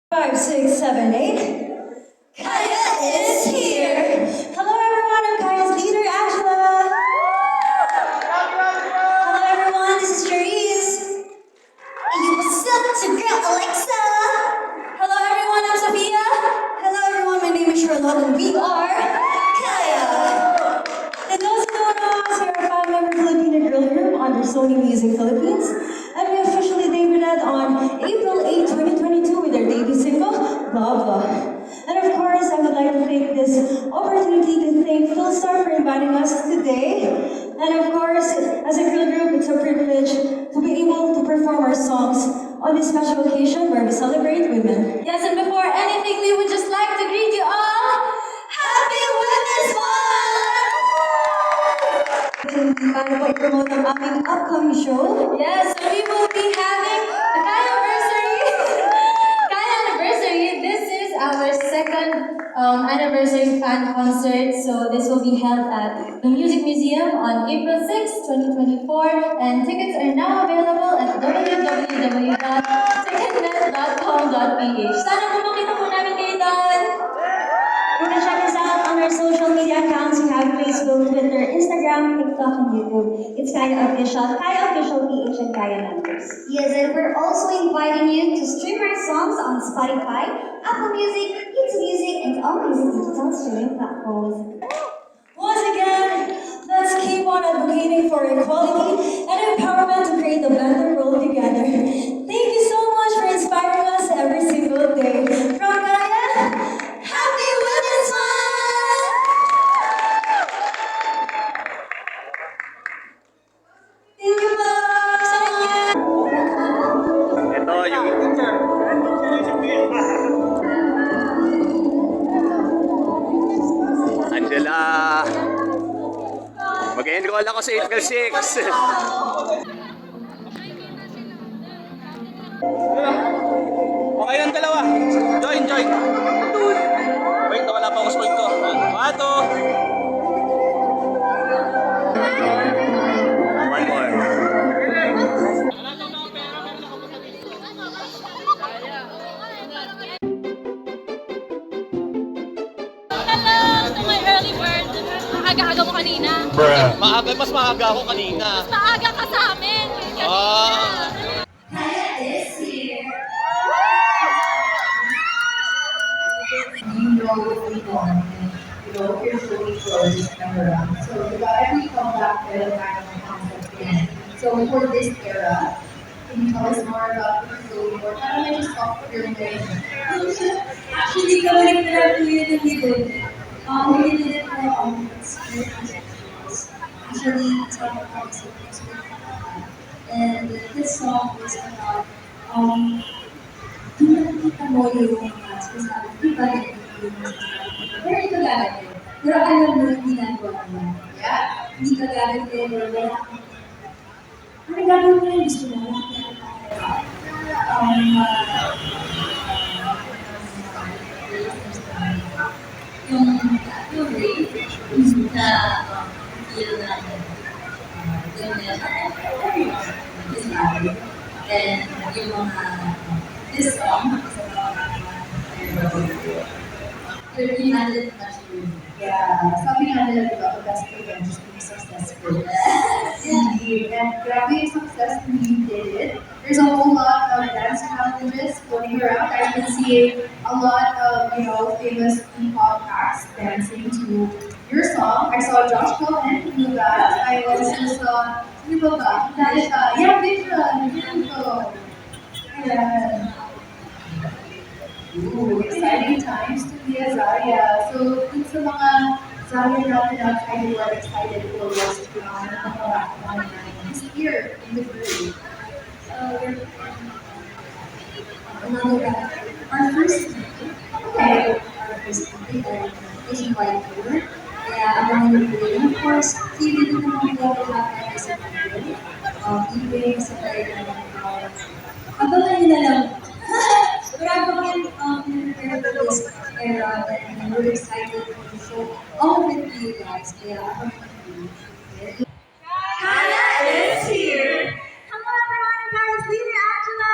Five, six, seven, eight. Kaya is here. Hello everyone, I'm Kaya's leader, Angela. Hello everyone, this is Cherise. You what's up, it's your girl Alexa. Hello everyone, I'm Sophia. Hello everyone, my name is Charlotte and we are Kaya. And those who don't know us, we are a five-member Filipino girl group under Sony Music Philippines. And we officially debuted on April 8, 2022 with our debut single, Blah Blah. And of course, I would like to take this opportunity to thank Philstar for inviting us today. And of course, as a girl group, it's a privilege to be able to perform our songs on this special occasion where we celebrate women. Yes, and before anything, we would just like to greet you all. Happy Women's Month! Para po i-promote ang aming upcoming show. Yes, so we will be having a Kaya anniversary. Kaya anniversary. This is our second anniversary fan concert. So this will be held at the Music Museum on April 6, 2024. And tickets are now available at www.ticketnet.com.ph. Sana po makita po namin kayo doon. You can check us out on our social media accounts. We have Facebook, Twitter, Instagram, TikTok, and YouTube. It's Kaya Official PH, and Kaya members. Yes, and we're also inviting you to stream our songs on Spotify, Apple Music, YouTube Music, and all music digital streaming platforms. Once again, let's keep on advocating for equality and empowerment to create a better world together. Thank you so much for inspiring us every single day. From Kaya, Happy Women's Month! Thank you po! Ito yung Angela. Mag-enroll ako sa April 6. Okay yung dalawa. Join. Wait, wala pa ako sa point ko. Ato. One more. Hello to my early bird. Aga-aga mo kanina. Mas maaga ako kanina. Maaga ka sa amin. Ah. You know what we want, and here's what we close this number on. So we got every comeback that kind of concept again. So for this era, can you tell us more about the Philippine or kind of just talk about your innovation? Actually, going to have to yun we did. We did it for actually, it's one of our songs. And this song is about nakikita mo yung sinasabi, di ba yung pero ito gagawin. Pero alam mo yung ginagawa mo. Yeah? Hindi ka gagawin or wala kang ano gagawin mo yung gusto mo? Yung rate na feel natin. Yung everyone is happy. And yung mga this song is about you handled much good. Yeah, sabi nga nila diba, the best revenge is being successful. Indeed, and grabe yung success when you did it. There's a whole lot of dance challenges going around. I can see a lot of, famous K-pop acts dancing to your song. I saw Josh Cohen do that. I also saw, sino ba? Yeah, Vishal. Yeah. Ooh, exciting times to be a Zarya. So, dun sa mga Zarya natin outside who are excited for what's to come this year in the group. Our first nationwide tour. Kaya abangan niyo po yun. Of course, hindi din naman po will happen as a tour. Even sa kaya abangan niyo na lang. Grabe kami prepare for this era and we're excited to show all of it to you guys. Kaya abangan niyo. Kaya is here! Hello everyone, I'm Kaya's leader, Angela!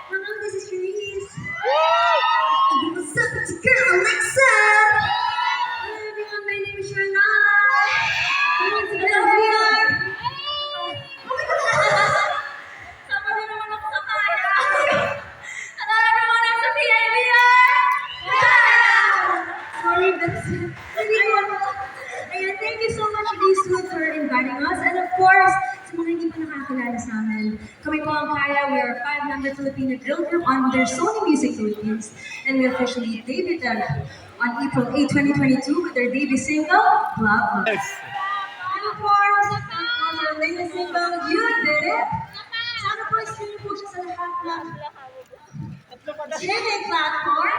Mga girl group on their Sony Music Philippines, and we officially debuted on April 8, 2022 with their debut single, Blah Blah. Yes. And of course, on their latest single, You Did It. Sana po stream po siya sa lahat ng streaming platform.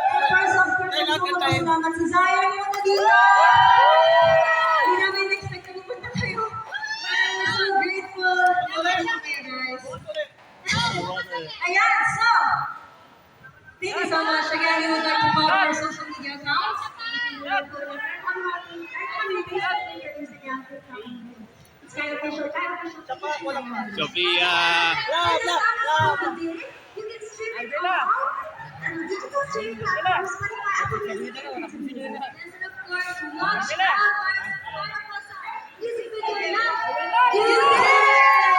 And first of course, salamat sa Zion yung nandito. Hindi namin expect na pupunta kayo. We're so grateful. Welcome kayo, guys. Ayan, so, thank you so much. Again, you would like to follow our social media accounts. It's kind of official. Sophia. You can stream it all on digital streaming platforms, Spotify, Apple Music, and of course, watch music video now. You did it!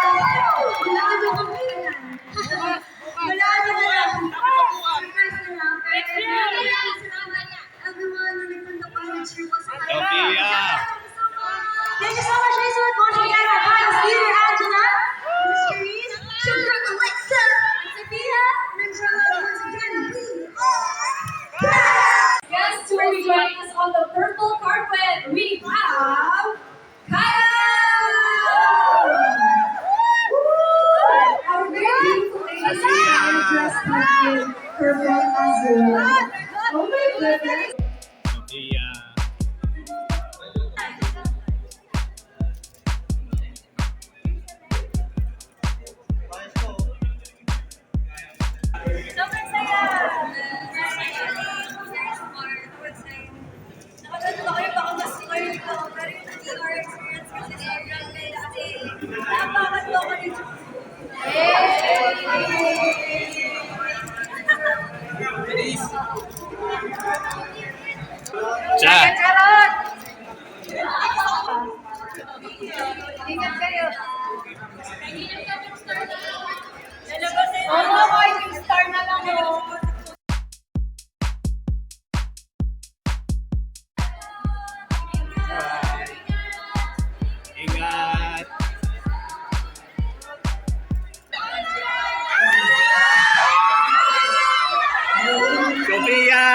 Wala nyo kang kailan. Wala nyo na lang. Surprise na lang. Everyone na nagpunta pa, nag-share po sa kanila. Sophia. Thank you so much, ladies and gentlemen. Again, our bias leader, Angela, Mr. Reese, Sugar Alexa, and Sophia, and Angela, once again, we are Yes, to be joining us on the purple carpet, we have Kaya! our very beautiful ladies are dressed up in purple as well. Oh my goodness. Sophia. Sobrang saya! Nakatulog kayo baka mas learn ko, pero yung PR experience kasi sobrang ganda kasi napakatulog ko dito. Cha. Ingat kayo. Oo, boy, star na lang oh. Ingat. Sophia.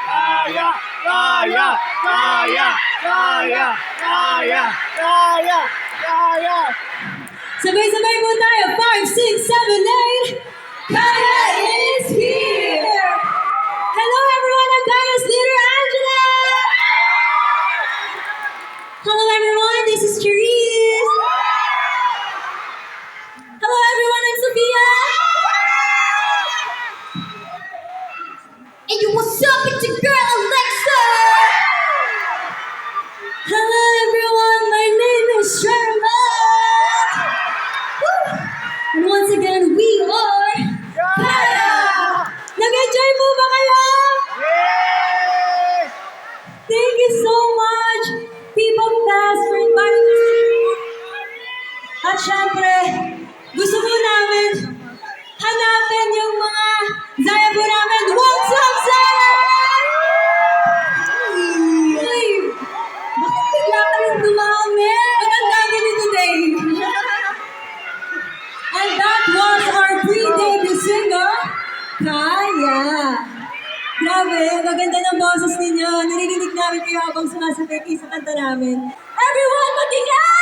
Kaya. Kaya. Kaya. Kaya. Kaya. Kaya. Kaya. Sabay-sabay po tayo. 5, 6, 7, 8. Kaya is here! Hello everyone, I'm Kaya's leader, Angela! Hello everyone, this is Cherise! Hello everyone, I'm Sophia! And yo, what's up? It's your girl, Alexa! Hello everyone, my name is Charlotte! Woo! And once again, we are Kaya! Nag-enjoy mo ba kayo? Yes! Thank you so much, People Fast, for inviting us to. At syempre, gusto mo namin hanapin yung mga Zaya po namin. What's up, Zaya? Uy! Bakit bigla ka rin dumami? Maganda din today. And that was our pre-debut single, Kaya. Grabe, maganda ng boses ninyo. Narinig namin kayo habang sumasakay kayo sa kanta namin. Everyone, mag-ingat!